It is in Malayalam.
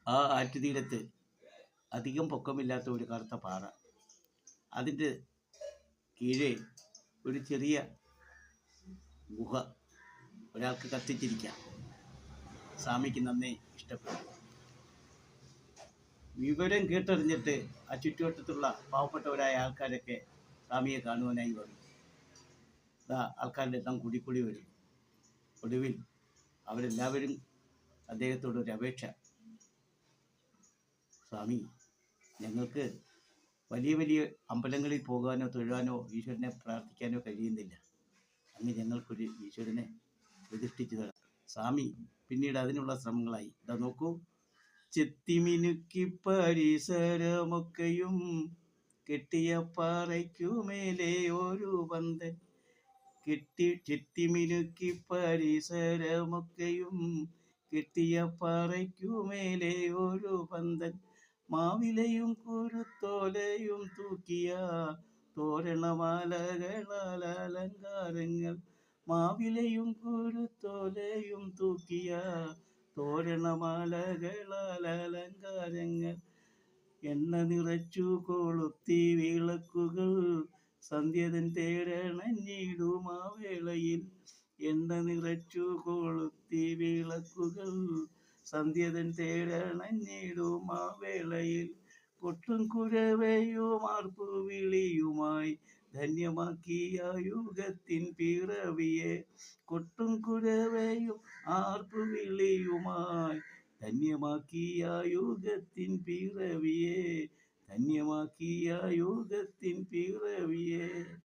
ആ ആറ്റുതീരത്ത് അധികം പൊക്കമില്ലാത്ത ഒരു കറുത്ത പാറ, അതിൻ്റെ കീഴെ ഒരു ചെറിയ ഗുഹ ഒരാൾക്ക് കത്തിച്ചിരിക്കാം. സ്വാമിക്ക് നന്നേ ഇഷ്ടപ്പെട്ടു. വിവരം കേട്ടറിഞ്ഞിട്ട് ആ ചുറ്റുവട്ടത്തുള്ള പാവപ്പെട്ടവരായ ആൾക്കാരൊക്കെ സ്വാമിയെ കാണുവാനായി വന്നു. ആൾക്കാരുടെ എണ്ണം കൂടിക്കൂടി വരും. ഒടുവിൽ അവരെല്ലാവരും അദ്ദേഹത്തോടൊരു അപേക്ഷ: സ്വാമി, ഞങ്ങൾക്ക് വലിയ വലിയ അമ്പലങ്ങളിൽ പോകാനോ തൊഴാനോ ഈശ്വരനെ പ്രാർത്ഥിക്കാനോ കഴിയുന്നില്ല. അങ്ങ് ഞങ്ങൾക്കൊരു ഈശ്വരനെ പ്രതിഷ്ഠിച്ചു തരാം. സ്വാമി പിന്നീട് അതിനുള്ള ശ്രമങ്ങളായി. ഇതാ നോക്കൂ: ചെത്തിമിനുക്കി പരിസരമൊക്കെയും കെട്ടിയ പാറയ്ക്കുമേലെ ഒരു പന്തൻ, ചെത്തിമിനുക്കി പരിസരമൊക്കെയും കെട്ടിയ പാറയ്ക്കുമേലെ ഒരു പന്തൻ, മാവിലയും കുരുത്തോലയും തൂക്കിയ തോരണമാലകളാൽ അലങ്കാരങ്ങൾ, മാവിലയും കുരുത്തോലയും തൂക്കിയ തോരണമാലകളാൽ അലങ്കാരങ്ങൾ, എണ്ണ നിറച്ചു കൊളുത്തി വിളക്കുകൾ സന്ധ്യതൻ തേടണഞ്ഞിടുമാ വേളയിൽ, എണ്ണ നിറച്ചു കൊളുത്തി വിളക്കുകൾ സന്ധ്യതൻ തേടണഞ്ഞിടുമാ വേളയിൽ, കൊട്ടും കുരവയും ആർപ്പുവിളിയുമായി ധന്യമാക്കിയ യുഗത്തിൻ പിറവിയെ, കൊട്ടും കുരവയും ആർപ്പുവിളിയുമായി ധന്യമാക്കിയ യുഗത്തിൻ പിറവിയെ, ധന്യമാക്കിയ യുഗത്തിൻ പിറവിയെ.